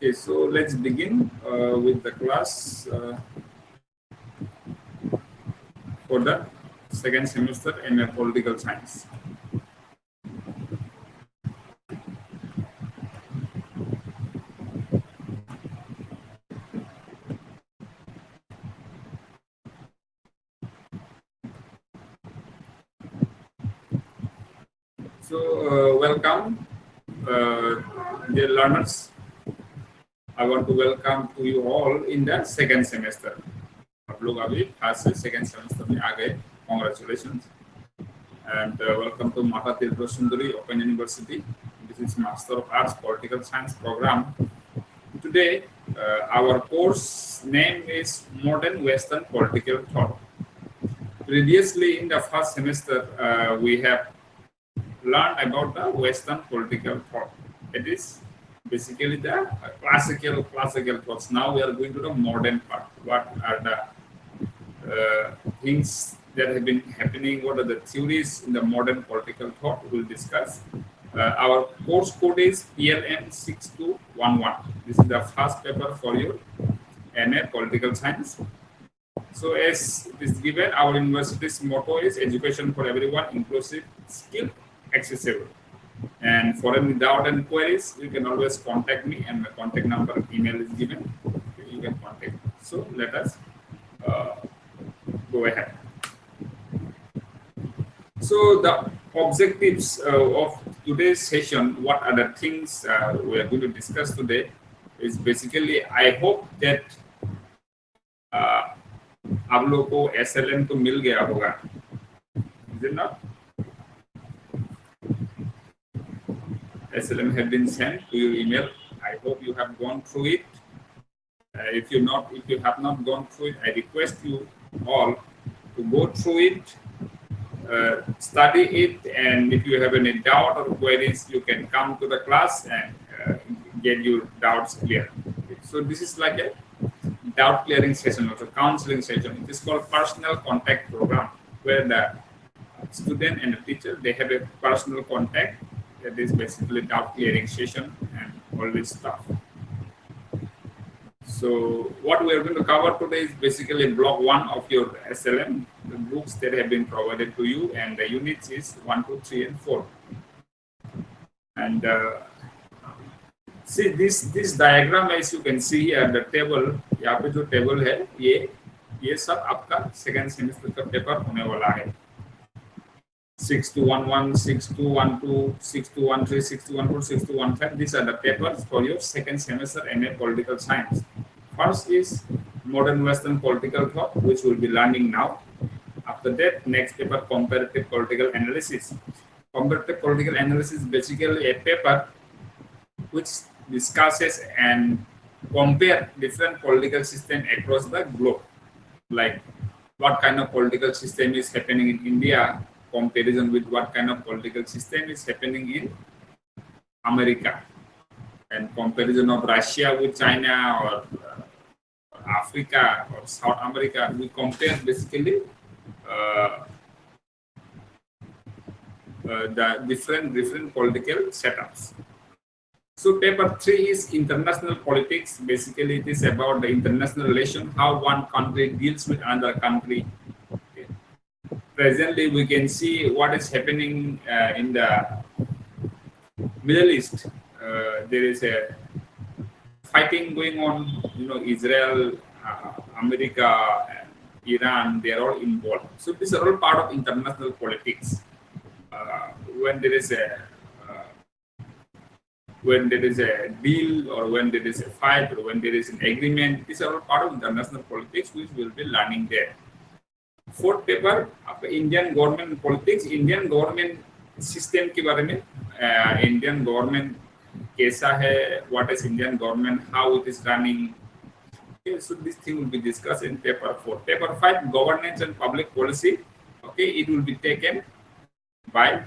Okay, so let's begin with the class for the second semester in political science. So, welcome, dear learners. I want to welcome to you all in the second semester. आप लोग अभी first से second semester में आ गए. Congratulations and welcome to Mata Tirtha Sundari Open University. This is Master of Arts Political Science program. Today, our course name is Modern Western Political Thought. Previously, in the first semester, we have learned about the Western political thought. It is basically the classical thoughts. Now we are going to the modern part. What are the things that have been happening? What are the theories in the modern political thought? We will discuss. Our course code is PLM 6211. This is the first paper for your MA Political Science. So as it is given, our university's motto is education for everyone, inclusive, skilled, accessible. And for any doubt and queries, you can always contact me, and my contact number, email is given. You can contact me. So let us go ahead. So the objectives of today's session, what are the things we are going to discuss today, is basically, I hope that आप लोगों को SLM तो मिल गया होगा, is it not? SLM have been sent to your email. I hope you have gone through it. If you have not gone through it, I request you all to go through it, study it, and if you have any doubt or queries, you can come to the class and get your doubts clear. Okay. So this is like a doubt clearing session or a counseling session. It is called personal contact program, where the student and the teacher, they have a personal contact. That is basically doubt clearing session and all this stuff. So what we are going to cover today is basically block 1 of your SLM, the books that have been provided to you, and the units is 1, 2, 3, and 4. And see this diagram, as you can see here, the table, यहाँ पे जो table है, ये सब आपका second semester का paper होने वाला है. 6211, 6212, 6213, 6214, 6215. These are the papers for your second semester MA Political Science. First is Modern Western Political Thought, which we'll be learning now. After that, next paper, Comparative Political Analysis. Comparative Political Analysis is basically a paper which discusses and compare different political systems across the globe. Like what kind of political system is happening in India, comparison with what kind of political system is happening in America, and comparison of Russia with China or Africa or South America. We compare basically the different political setups. So paper 3 is international politics. Basically, it is about the international relation, how one country deals with another country. Presently, we can see what is happening in the Middle East. There is a fighting going on. You know, Israel, America, and Iran, they are all involved. So these are all part of international politics. When there is a deal, or when there is a fight, or when there is an agreement, these are all part of international politics, which we'll be learning there. Fourth paper, Indian government politics, Indian government system के बारे में, Indian government कैसा है, what is Indian government, how it is running. Okay, so this thing will be discussed in paper 4. Paper 5, governance and public policy. Okay, it will be taken by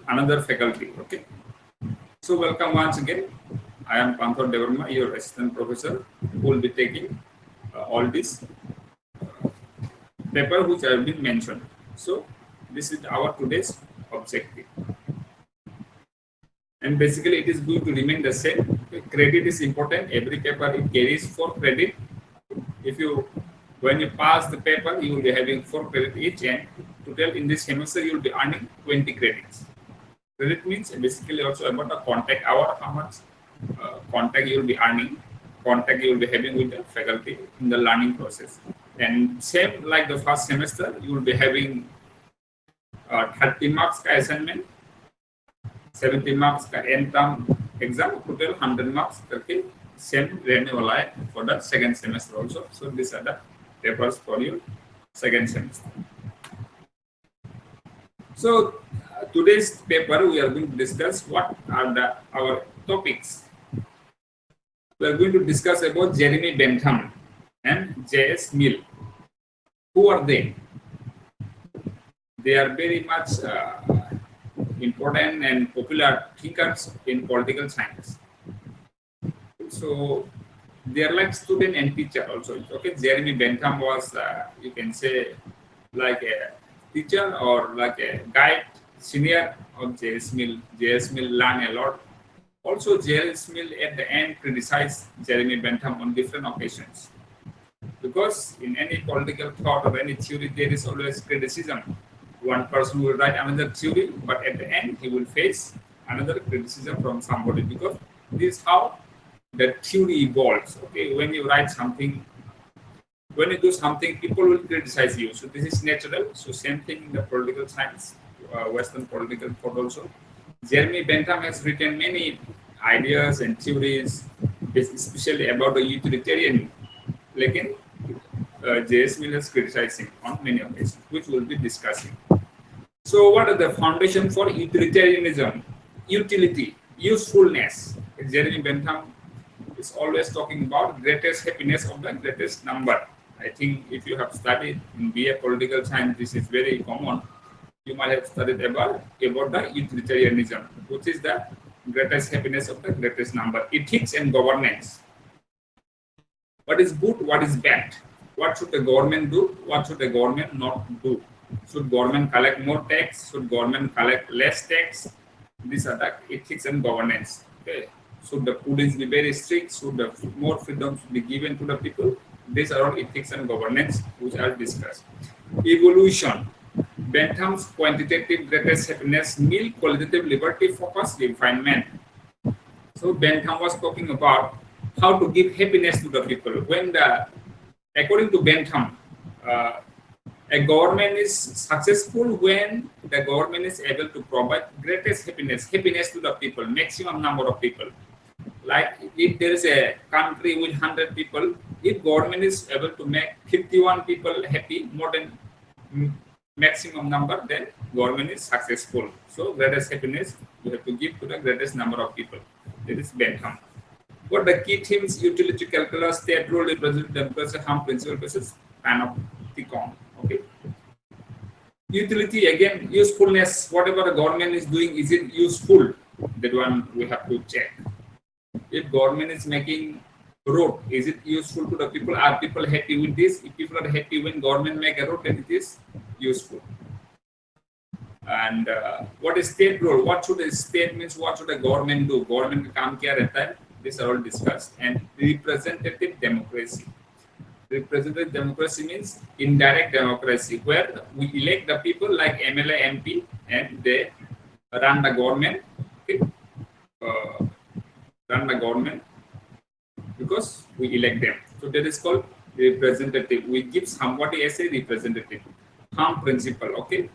another faculty. Okay, so welcome once again. I am Panthor Devarma, your assistant professor, who will be taking all this paper which I have been mentioned. So this is our today's objective. and basically it is going to remain the same. Credit is important. Every paper it carries 4 credit. If you when you pass the paper, you will be having 4 credit each, and total in this semester you will be earning 20 credits. Credit means basically also about the contact hour, how much contact you will be earning, contact you will be having with the faculty in the learning process. And same like the first semester, you will be having 30 marks ka assignment, 70 marks का end term exam, total 100 marks करके same रहने वाला है for the second semester also. So these are the papers for your second semester. So today's paper we are going to discuss what are our topics. We are going to discuss about Jeremy Bentham and J.S. Mill. Who are they? They are very much important and popular thinkers in political science. So they are like student and teacher also. Okay, Jeremy Bentham was, you can say, like a teacher or like a guide, senior of J.S. Mill. J.S. Mill learned a lot. Also, J.S. Mill at the end criticized Jeremy Bentham on different occasions. Because in any political thought or any theory, there is always criticism. One person will write another theory, but at the end, he will face another criticism from somebody, because this is how the theory evolves. Okay, when you write something, when you do something, people will criticize you. So this is natural. So same thing in the political science, Western political thought also. Jeremy Bentham has written many ideas and theories, especially about the utilitarian. Like J.S. Mill has criticized him on many occasions, which we'll be discussing. So what are the foundation for utilitarianism? Utility, usefulness. Jeremy Bentham is always talking about greatest happiness of the greatest number. I think if you have studied in B.A. political science, this is very common. You might have studied about the utilitarianism, which is the greatest happiness of the greatest number. Ethics and governance. What is good, what is bad? What should the government do? What should the government not do? Should government collect more tax? Should government collect less tax? These are the ethics and governance. Okay. Should the prudence be very strict? Should the more freedom be given to the people? These are all ethics and governance which are discussed. Evolution. Bentham's quantitative greatest happiness, Mill qualitative liberty, focus, refinement. So Bentham was talking about how to give happiness to the people. According to Bentham, a government is successful when the government is able to provide greatest happiness to the people, maximum number of people. Like if there is a country with 100 people, if government is able to make 51 people happy, more than maximum number, then government is successful. So greatest happiness you have to give to the greatest number of people. That is Bentham. What the key themes? Utility calculus, state role, representative democracy, harm principle basis, panopticon. Okay. Utility, again, usefulness. Whatever the government is doing, is it useful? That one we have to check. If government is making road, is it useful to the people? Are people happy with this? If people are happy when government make a road, then it is useful. And what is state role? What should the state means? What should the government do? Government काम क्या रहता है? These are all discussed. And representative democracy. Representative democracy means indirect democracy, where we elect the people like MLA, MP, and they run the government. Okay? Run the government because we elect them. So that is called representative. We give somebody as a representative. Harm principle. Okay,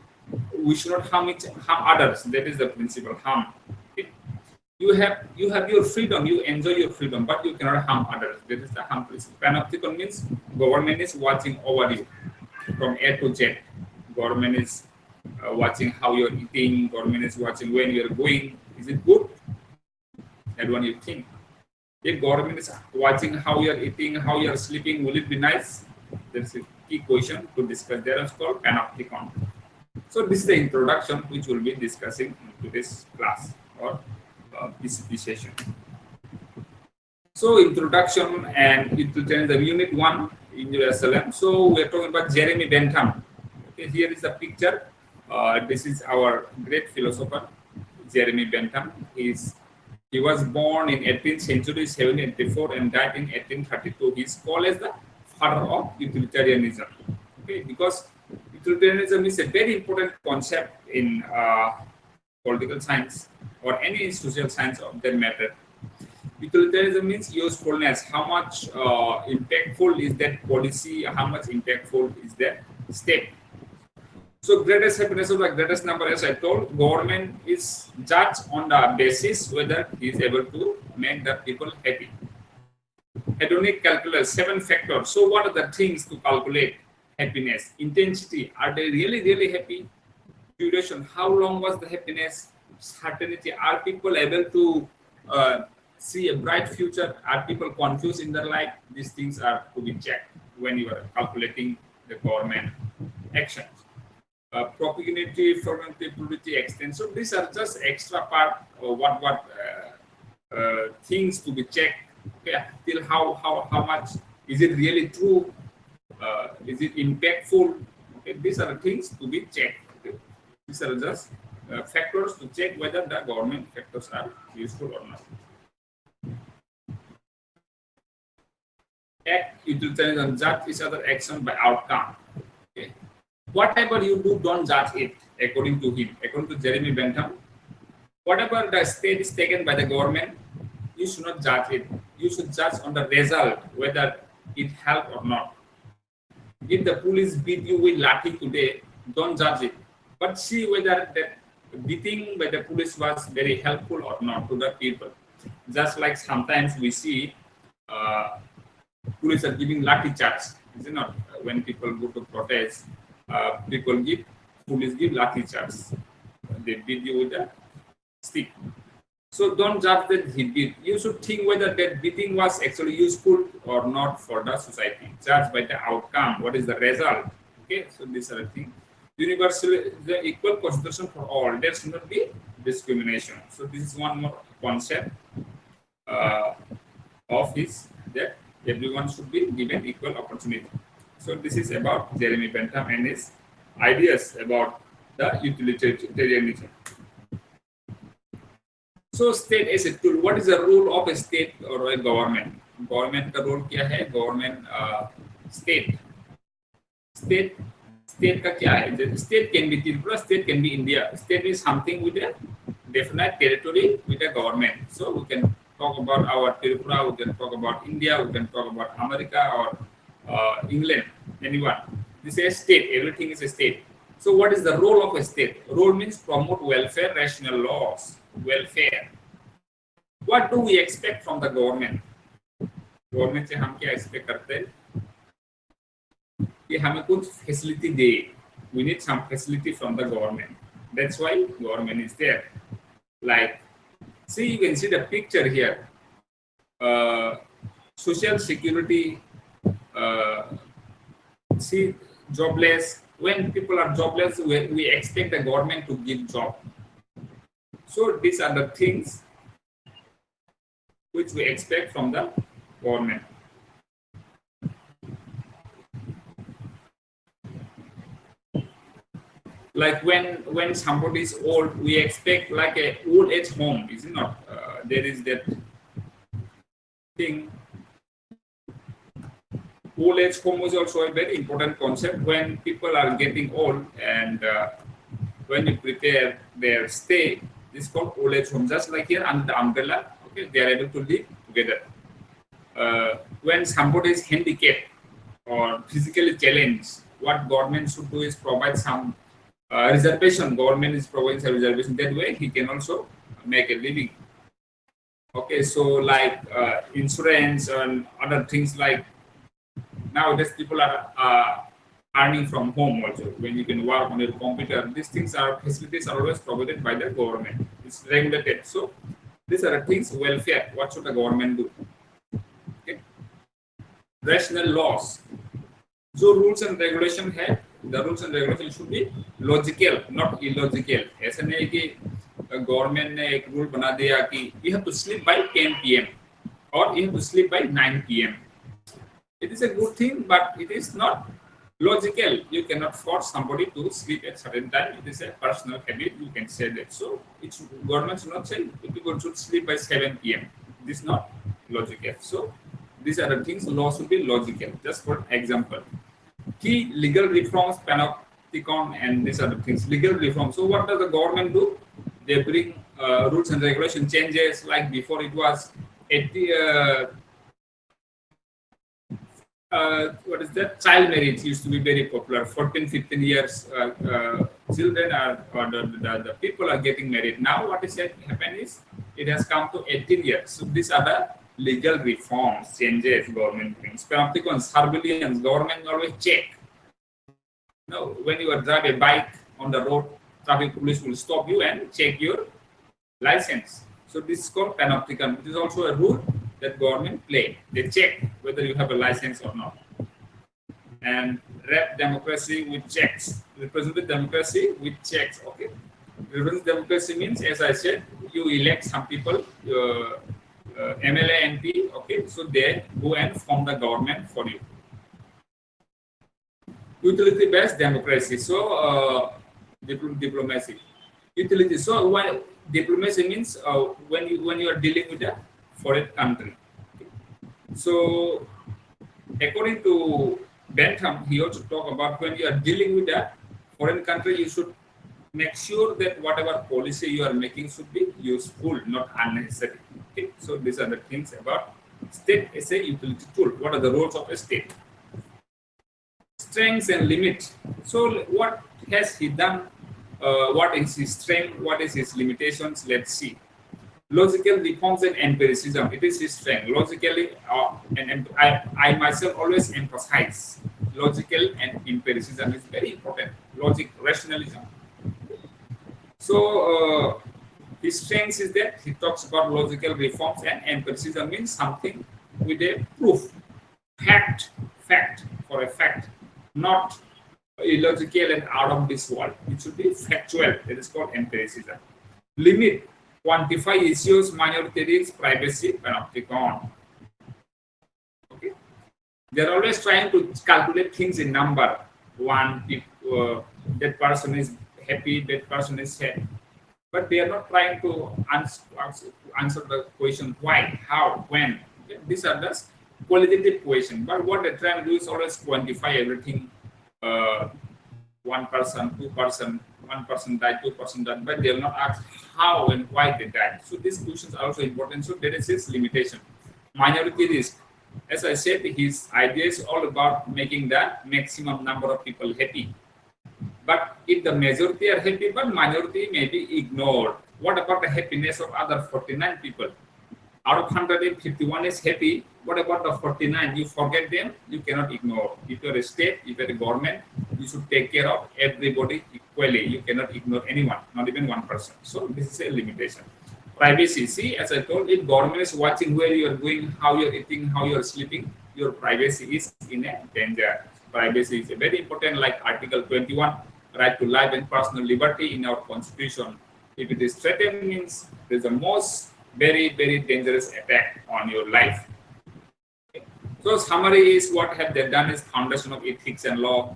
we should not harm others. That is the principle. Harm. Okay? You have your freedom. You enjoy your freedom, but you cannot harm others. That is the harm principle. Panopticon means government is watching over you from A to Z. Government is watching how you're eating. Government is watching when you're going. Is it good? That one you think. If government is watching how you're eating, how you're sleeping, will it be nice? That's a key question to discuss. There is called panopticon. So this is the introduction which we'll be discussing in today's class or this session. So introduction and utilitarianism, unit 1 in your SLM. So we're talking about Jeremy Bentham. Okay, here is the picture. This is our great philosopher, Jeremy Bentham. He was born in 18th century 1784 and died in 1832. He is called as the father of utilitarianism. Okay, because utilitarianism is a very important concept in political science or any social science of that matter. Utilitarianism means usefulness. How much impactful is that policy? How much impactful is that step? So greatest happiness of the greatest number, as I told, government is judged on the basis whether he is able to make the people happy. Hedonic calculus, 7 factors. So what are the things to calculate happiness? Intensity, are they really, really happy? Duration, how long was the happiness? Certainty, are people able to see a bright future? Are people confused in their life? These things are to be checked when you are calculating the government actions. Propinquity, formative, probability, extent. So these are just extra part of what things to be checked. Okay, till how much is it really true? Is it impactful? Okay, these are things to be checked. Okay? These are just factors to check whether the government factors are useful or not. Act, utilitarianism, judge each other action by outcome. Okay. Whatever you do, don't judge it according to him. According to Jeremy Bentham, whatever the state is taken by the government, you should not judge it. You should judge on the result, whether it helped or not. If the police beat you with lathi today, don't judge it. But see whether that beating by the police was very helpful or not to the people. Just like sometimes we see police are giving lathi charge. Is it not? When people go to protest, police give lathi charge. They beat you with a stick. So don't judge that he beat. You should think whether that beating was actually useful or not for the society. Judge by the outcome. What is the result? Okay, so these are the things. Universal, the equal consideration for all. There should not be discrimination. So this is one more concept of his, that everyone should be given equal opportunity. So this is about Jeremy Bentham and his ideas about the utilitarianism. So state as a tool. What is the role of a state or a government? Government का role क्या है? Government state का क्या है? The state can be Tripura, state can be India. State is something with a definite territory with a government. So we can talk about our Tripura, we can talk about India, we can talk about America or England, anyone. This is a state, everything is a state. So what is the role of a state? Role means promote welfare, rational laws, welfare. What do we expect from the government? Government से हम क्या expect करते हैं? कि हमें कुछ facility they. We need some facility from the government. That's why government is there. Like, see, you can see the picture here. Social security, see, jobless. When people are jobless, we expect the government to give job. So these are the things which we expect from the government. Like when somebody is old, we expect like a old age home, is it not? There is that thing. Old age home is also a very important concept. When people are getting old and when you prepare their stay, this is called old age home. Just like here under the umbrella, okay, they are able to live together. When somebody is handicapped or physically challenged, what government should do is provide some reservation. Government is providing some reservation. That way he can also make a living. Okay, so like insurance and other things, like nowadays people are earning from home also. When you can work on your computer, these things are facilities are always provided by the government. It's regulated. So these are the things. Welfare. What should the government do? Okay. Rational laws. So rules and regulation है. The rules and regulation should be logical, not illogical. ऐसा नहीं कि government ने एक rule बना दिया कि you have to sleep by 10 p.m. or you have to sleep by 9 p.m. It is a good thing, but it is not logical. You cannot force somebody to sleep at certain time. It is a personal habit. You can say that. So It's government should not say people should sleep by 7 p.m. This is not logical. So these are the things law should be logical. Just for example, key legal reforms, panopticon, and these are the things. Legal reforms. So what does the government do? They bring rules and regulation changes. Like before, it was 80. What is that? Child marriage used to be very popular. 14, 15 years children are, or the people are getting married. Now what is happened is it has come to 18 years. So these are the legal reforms, changes government brings. Panopticon, surveillance, government always check. Now, when you drive a bike on the road, traffic police will stop you and check your license. So this is called panopticon. It is also a rule that government play. They check whether you have a license or not. And rep democracy with checks. Representative democracy with checks. Okay. Representative democracy means, as I said, you elect some people, MLA, MP. Okay, so they go and form the government for you. Utility-based democracy. So diplomacy. Utility. So when diplomacy means when you are dealing with a foreign country. So according to Bentham, he also talk about when you are dealing with a foreign country, you should make sure that whatever policy you are making should be useful, not unnecessary. Okay? So these are the things about state as a utility tool. What are the roles of a state? Strengths and limits. So what has he done? What is his strength? What is his limitations? Let's see. Logical reforms and empiricism. It is his strength. Logically, and I myself always emphasize logical and empiricism is very important. Logic, rationalism. So his strength is that he talks about logical reforms, and empiricism means something with a proof, fact for a fact, not illogical and out of this world. It should be factual. That is called empiricism. Limit. Quantify issues, minority rights, privacy, panopticon. Okay, they're always trying to calculate things in number. One, that person is happy, that person is sad, but they are not trying to answer the question why, how, when. Okay? These are just qualitative questions. But what they're trying to do is always quantify everything. One person, two person, one person died, two person died, but they will not ask how and why they died. So these questions are also important. So there is his limitation. Minority risk. As I said, his idea is all about making the maximum number of people happy. But if the majority are happy, but minority may be ignored. What about the happiness of other 49 people? Out of 100, 51 is happy. What about the 49? You forget them, you cannot ignore. If you're a state, if you're a government, you should take care of everybody equally. You cannot ignore anyone, not even one person. So this is a limitation. Privacy. See, as I told, if government is watching where you are going, how you're eating, how you're sleeping, your privacy is in a danger. Privacy is a very important, like Article 21, right to life and personal liberty in our Constitution. If it is threatened, means there's the most very, very dangerous attack on your life. Okay. So summary is what have they done is foundation of ethics and law,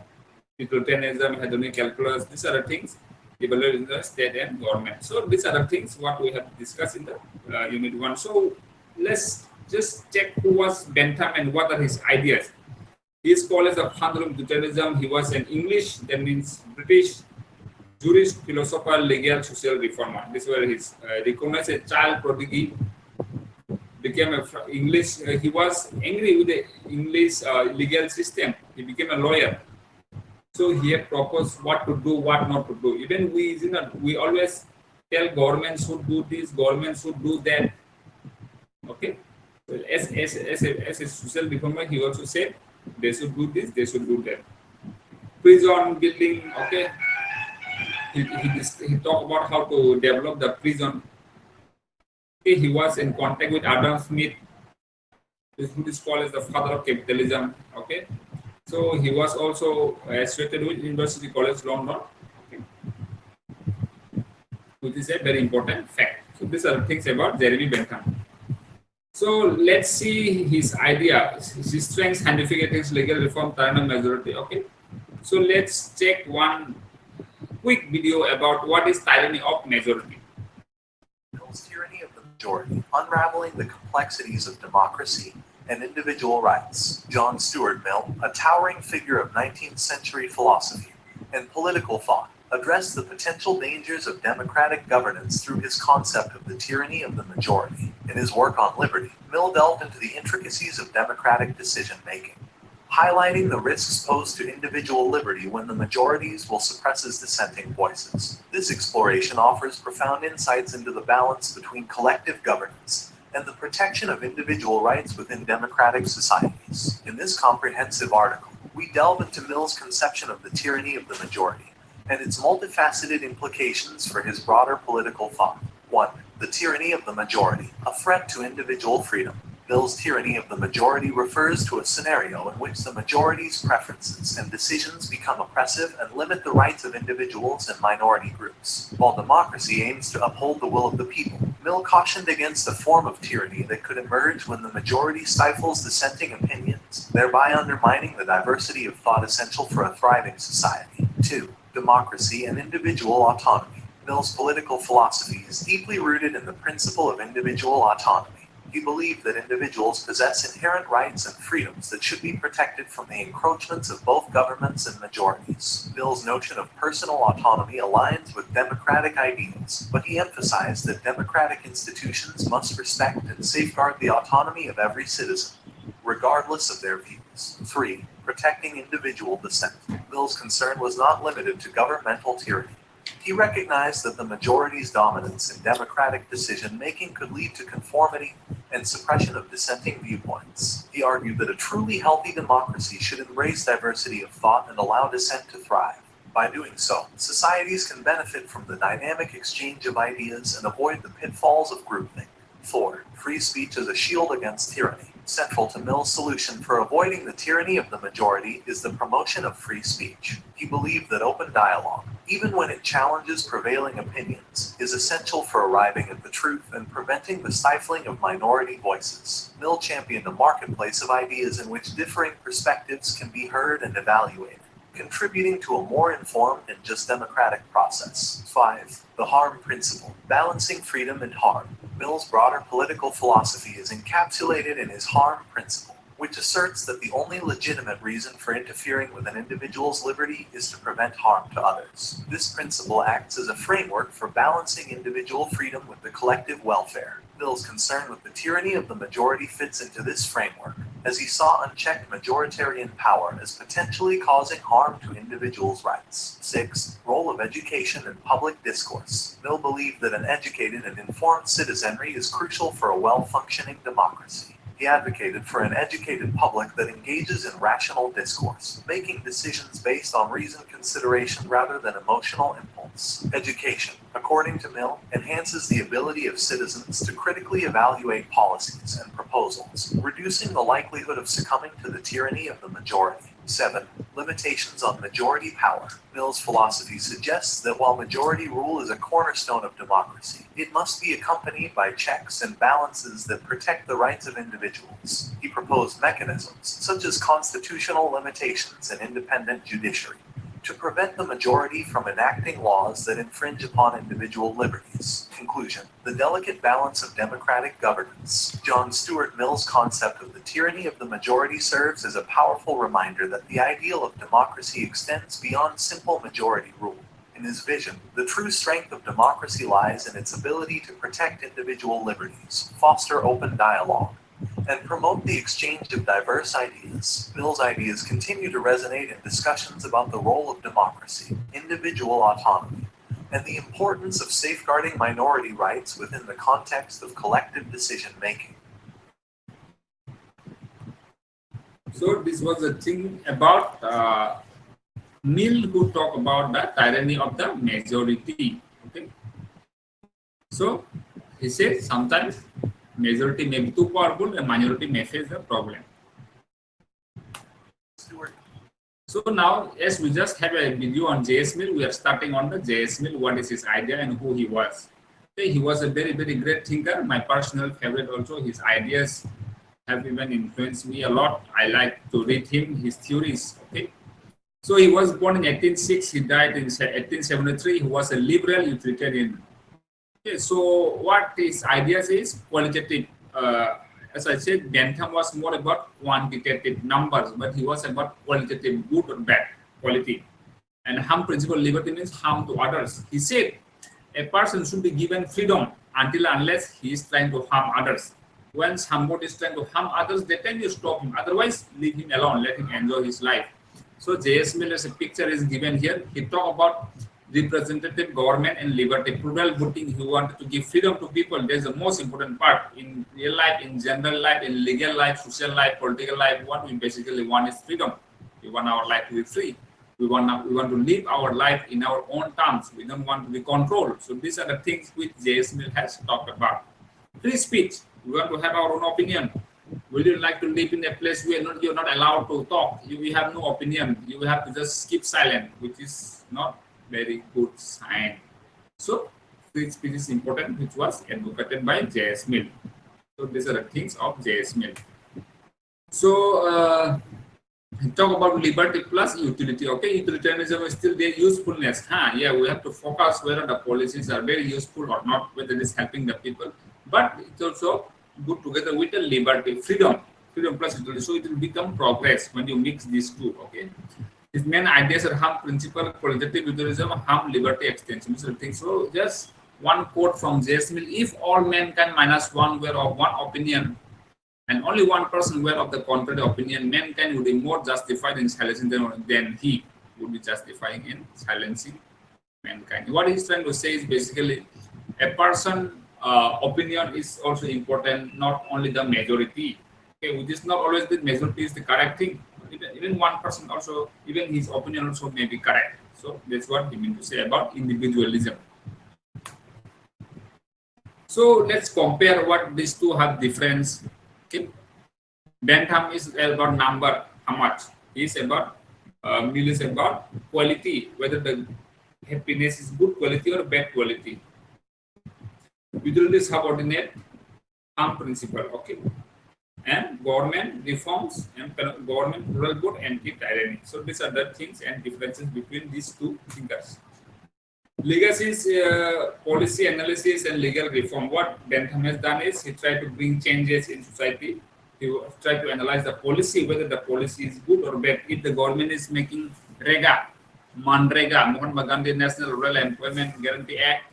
utilitarianism, hedonic calculus. These are the things developed in the state and government. So these are the things what we have discussed in the unit 1. So let's just check who was Bentham and what are his ideas. He is called as the father of utilitarianism. He was an English, that means British, jurist, philosopher, legal, social reformer. This was his recognized a child prodigy. Became a English. He was angry with the English legal system. He became a lawyer. So he had proposed what to do, what not to do. Even we always tell government should do this, government should do that. Okay. So as a social reformer, he also said they should do this, they should do that. Prison building. Okay. He talked about how to develop the prison. Okay, he was in contact with Adam Smith, who is called as the father of capitalism. Okay, so he was also associated with University College London, okay, which is a very important fact. So these are things about Jeremy Bentham. So let's see his idea, his strengths, scientific ethics, legal reform, tyranny majority. Okay, so let's check one quick video about what is tyranny of majority. Majority, Unraveling the Complexities of Democracy and Individual Rights. John Stuart Mill, a towering figure of 19th century philosophy and political thought, addressed the potential dangers of democratic governance through his concept of the tyranny of the majority. In his work on liberty, Mill delved into the intricacies of democratic decision-making, highlighting the risks posed to individual liberty when the majorities will suppress dissenting voices. This exploration offers profound insights into the balance between collective governance and the protection of individual rights within democratic societies. In this comprehensive article, we delve into Mill's conception of the tyranny of the majority and its multifaceted implications for his broader political thought. 1. The tyranny of the majority, a threat to individual freedom. Mill's tyranny of the majority refers to a scenario in which the majority's preferences and decisions become oppressive and limit the rights of individuals and minority groups. While democracy aims to uphold the will of the people, Mill cautioned against a form of tyranny that could emerge when the majority stifles dissenting opinions, thereby undermining the diversity of thought essential for a thriving society. 2. Democracy and individual autonomy. Mill's political philosophy is deeply rooted in the principle of individual autonomy. He believed that individuals possess inherent rights and freedoms that should be protected from the encroachments of both governments and majorities. Mill's notion of personal autonomy aligns with democratic ideals, but he emphasized that democratic institutions must respect and safeguard the autonomy of every citizen, regardless of their views. 3. Protecting individual dissent. Mill's concern was not limited to governmental tyranny. He recognized that the majority's dominance in democratic decision-making could lead to conformity and suppression of dissenting viewpoints. He argued that a truly healthy democracy should embrace diversity of thought and allow dissent to thrive. By doing so, societies can benefit from the dynamic exchange of ideas and avoid the pitfalls of groupthink. 4. Free speech as a shield against tyranny. Central to Mill's solution for avoiding the tyranny of the majority is the promotion of free speech. He believed that open dialogue, even when it challenges prevailing opinions, is essential for arriving at the truth and preventing the stifling of minority voices. Mill championed a marketplace of ideas in which differing perspectives can be heard and evaluated, contributing to a more informed and just democratic process. 5. The harm principle. Balancing freedom and harm. Mill's broader political philosophy is encapsulated in his harm principle, which asserts that the only legitimate reason for interfering with an individual's liberty is to prevent harm to others. This principle acts as a framework for balancing individual freedom with the collective welfare. Mill's concern with the tyranny of the majority fits into this framework, as he saw unchecked majoritarian power as potentially causing harm to individuals' rights. 6. Role of education and public discourse. Mill believed that an educated and informed citizenry is crucial for a well-functioning democracy. He advocated for an educated public that engages in rational discourse, making decisions based on reasoned consideration rather than emotional impulse. Education, according to Mill, enhances the ability of citizens to critically evaluate policies and proposals, reducing the likelihood of succumbing to the tyranny of the majority. 7. Limitations on majority power. Mill's philosophy suggests that while majority rule is a cornerstone of democracy, it must be accompanied by checks and balances that protect the rights of individuals. He proposed mechanisms, such as constitutional limitations and independent judiciary, to prevent the majority from enacting laws that infringe upon individual liberties. Conclusion. The delicate balance of democratic governance. John Stuart Mill's concept of the tyranny of the majority serves as a powerful reminder that the ideal of democracy extends beyond simple majority rule. In his vision, the true strength of democracy lies in its ability to protect individual liberties, foster open dialogue, and promote the exchange of diverse ideas. Mill's ideas continue to resonate in discussions about the role of democracy, individual autonomy, and the importance of safeguarding minority rights within the context of collective decision-making. So this was a thing about Mill, who talked about the tyranny of the majority. Okay. So he said sometimes majority may be too powerful and minority may face the problem. So now, as we just have a video on J.S. Mill, we are starting on the J.S. Mill, what is his idea and who he was. Okay, he was a very, very great thinker. My personal favorite also. His ideas have even influenced me a lot. I like to read him, his theories. Okay. So he was born in 1806. He died in 1873. He was a liberal utilitarian. Okay, so what his ideas is qualitative. As I said, Bentham was more about quantitative numbers, but he was about qualitative, good or bad quality. And harm principle liberty means harm to others. He said a person should be given freedom until unless he is trying to harm others. When somebody is trying to harm others, then you stop him. Otherwise, leave him alone, let him enjoy his life. So J.S. Miller's picture is given here. He talked about representative government and liberty. Plural voting, he wanted to give freedom to people. That's the most important part in real life, in general life, in legal life, social life, political life. What we basically want is freedom. We want our life to be free. We want to live our life in our own terms. We don't want to be controlled. So these are the things which J.S. Mill has talked about. Free speech. We want to have our own opinion. Would you like to live in a place where you're not allowed to talk? You have no opinion. You have to just keep silent, which is not very good sign. So free speech is important, which was advocated by J.S. Mill. So these are the things of J.S. Mill. So talk about liberty plus utility. Okay, utilitarianism is still their usefulness. Yeah, we have to focus whether the policies are very useful or not, whether it is helping the people. But it's also good together with the liberty, freedom plus utility. So it will become progress when you mix these two. Okay, his main ideas are harm principle, qualitative utilitarianism, harm liberty extension. So just one quote from J.S. Mill: if all mankind minus one were of one opinion, and only one person were of the contrary opinion, mankind would be more justified in silencing them than he would be justifying in silencing mankind. What he's trying to say is basically a person opinion is also important, not only the majority. Okay, which is not always the majority is the correct thing. Even one person also, even his opinion also may be correct. So that's what he means to say about individualism. So let's compare what these two have difference. Okay. Bentham is about number, how much. Is about Mill is about quality, whether the happiness is good quality or bad quality. Utility subordinate, harm principle. Okay, and government reforms and government rural good anti-tyranny. So these are the things and differences between these two thinkers. Legacy is policy analysis and legal reform. What Bentham has done is he tried to bring changes in society. He tried to analyze the policy, whether the policy is good or bad. If the government is making REGA, Manrega, Mahatma Gandhi National Rural Employment Guarantee Act,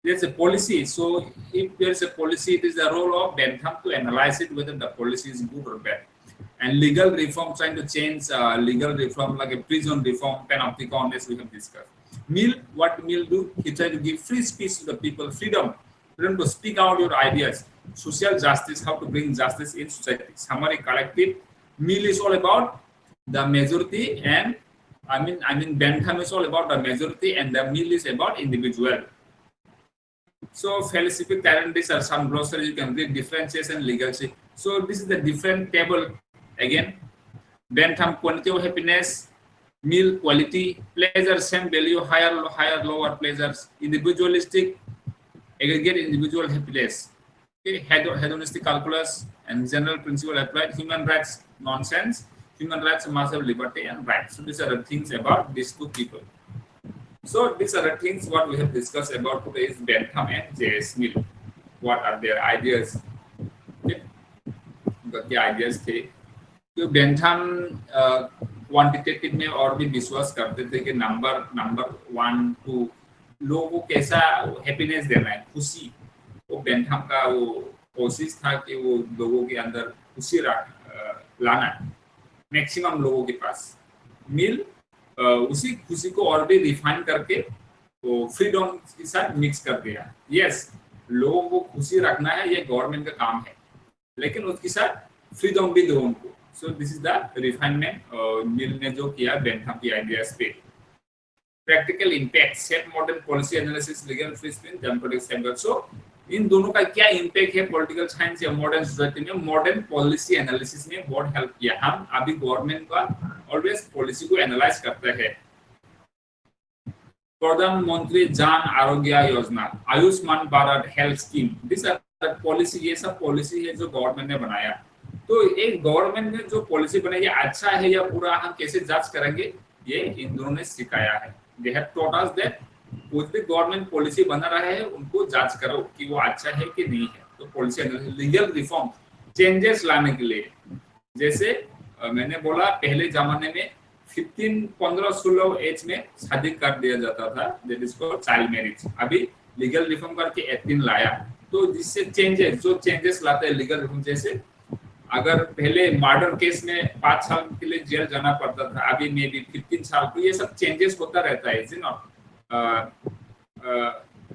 there's a policy. So if there's a policy, it is the role of Bentham to analyze it, whether the policy is good or bad. And legal reform, trying to change legal reform like a prison reform, panopticon, as we have discussed. Mill, what Mill do? He tried to give free speech to the people, freedom to speak out your ideas. Social justice, how to bring justice in society. Summary, collective. Mill is all about the majority, and I mean Bentham is all about the majority, and the Mill is about individual. So philosophic guarantees are some glossaries you can read, differences and legacy. So this is the different table again. Bentham quantity of happiness, Mill quality, pleasure same value, higher lower pleasures, individualistic, aggregate individual happiness. Okay, hedonistic calculus and general principle applied, human rights nonsense, human rights must have liberty and rights. So these are the things about these two people. So these are the things what we have discussed about today is Bentham and J.S. Mill. What are their ideas? Okay. But the ideas थे तो Bentham quantitative में और भी विश्वास करते थे कि number 1 2 लोगों को कैसा हैप्पीनेस देना है, खुशी. वो बेंथम का वो कोशिश था कि वो लोगों के अंदर खुशी लाना मैक्सिमम लोगों के पास. मिल उसी खुशी को और भी रिफाइन करके तो फ्रीडम के साथ मिक्स कर दिया. यस, लोगों को खुशी रखना है, ये गवर्नमेंट का काम है, लेकिन उसके साथ फ्रीडम भी दो उनको. So this is the refinement Mill ने जो किया बेंथम की आइडियाज पे. Practical impact, set modern policy analysis, legal free speech, democratic standard. So इन दोनों का क्या इम्पैक्ट है पॉलिटिकल साइंस या मॉडर्न सोसाइटी में? मॉडर्न पॉलिसी एनालिसिस में बहुत हेल्प किया. हम अभी गवर्नमेंट का ऑलवेज पॉलिसी को एनालाइज करते हैं. प्रधानमंत्री Jan Arogya Yojana, Ayushman Bharat health scheme, this are policy. ये सब पॉलिसी है जो गवर्नमेंट ने बनाया. तो एक गवर्नमेंट ने जो पॉलिसी बनाई है अच्छा है या बुरा, हम कैसे जांच करेंगे? ये इन दोनों ने सिखाया है. They have taught us that कुछ भी गवर्नमेंट पॉलिसी बना रहा है उनको जांच करो कि वो अच्छा है कि नहीं है। तो पॉलिसी लीगल रिफॉर्म चेंजेस लाने के लिए, जैसे मैंने बोला पहले जमाने में 15-16 एज में शादी कर दिया जाता था, that is called child marriage. अभी लीगल रिफॉर्म करके 18 लाया, तो जिससे चेंजेस जो चेंजेस लाते हैं लीगल रिफॉर्म, जैसे अगर पहले मर्डर केस में 5 साल के लिए जेल जाना पड़ता था, अभी मे बी 15 साल। तो ये सब चेंजेस होता रहता है, you know.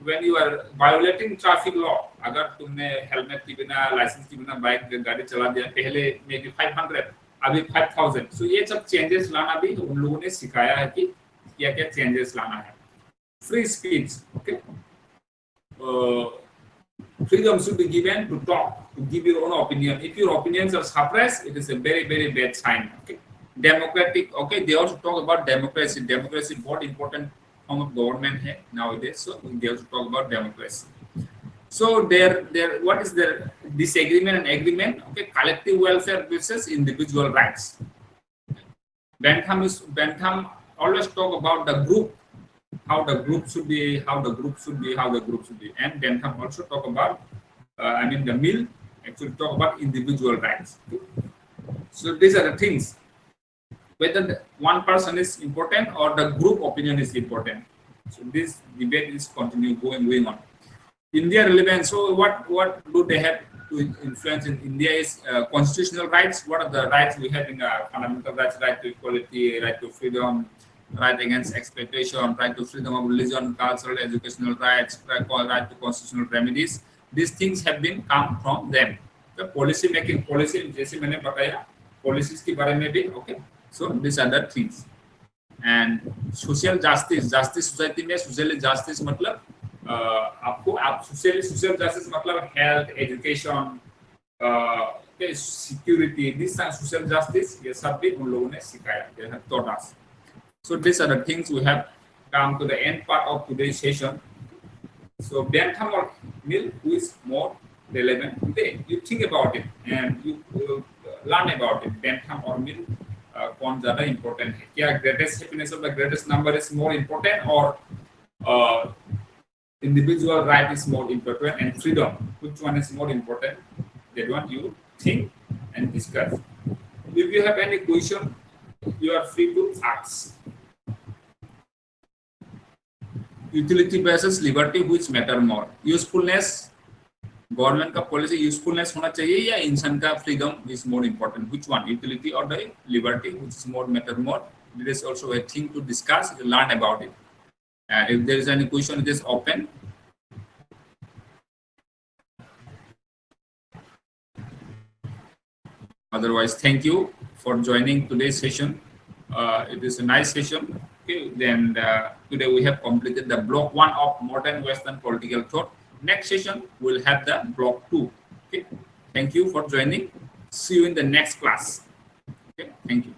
When you are violating traffic law, अगर तुमने हेलमेट के बिना, लाइसेंस के बिना बाइक गाड़ी चला दिया, पहले मे बी 500, अभी 5000। सो ये सब चेंजेस लाना भी उन लोगों ने सिखाया है कि क्या क्या चेंजेस लाना है। Free speech, okay, freedom should be given to talk, to give your own opinion. If your opinions are suppressed, it is a very, very bad sign. Okay, democratic. Okay, they also talk about democracy. Democracy, what important form of government है nowadays. So they also talk about democracy. So what is their disagreement and agreement? Okay, collective welfare versus individual rights. Bentham always talk about the group, how the group should be, and Bentham also talk about, the Mill actually talk about individual rights. Okay? So these are the things, whether one person is important or the group opinion is important. So this debate is going on. India relevance. So what do they have to influence in India is constitutional rights. What are the rights we have in fundamental rights? Right to equality, right to freedom, right against exploitation, right to freedom of religion, cultural, educational rights, right to constitutional remedies. These things have been come from them. The policy making, policy जैसे मैंने बताया, policies के बारे में भी, okay. So these are the things. And social justice, society में social justice मतलब social justice मतलब health, education, security. This social justice ये सब भी उन लोगों ने सिखाया, they have taught us. So these are the things we have come to the end part of today's session. So Bentham or Mill, who is more relevant today? You think about it and you learn about it. Bentham or Mill, कौन ज़्यादा important है? क्या greatest happiness of the greatest number is more important, or individual right is more important, and freedom? Which one is more important? That one you think and discuss. If you have any question, you are free to ask. Utility versus liberty, which matter more? Usefulness, government का policy usefulness होना चाहिए या इंसान का freedom is more important? Which one, utility और the liberty, which is more matter more? It is also a thing to discuss, learn about it. If there is any question, it is open. Otherwise, thank you for joining today's session. It is a nice session. Okay, then today we have completed the block 1 of modern Western political thought. Next session we'll have the block 2. Okay, thank you for joining. See you in the next class. Okay, thank you.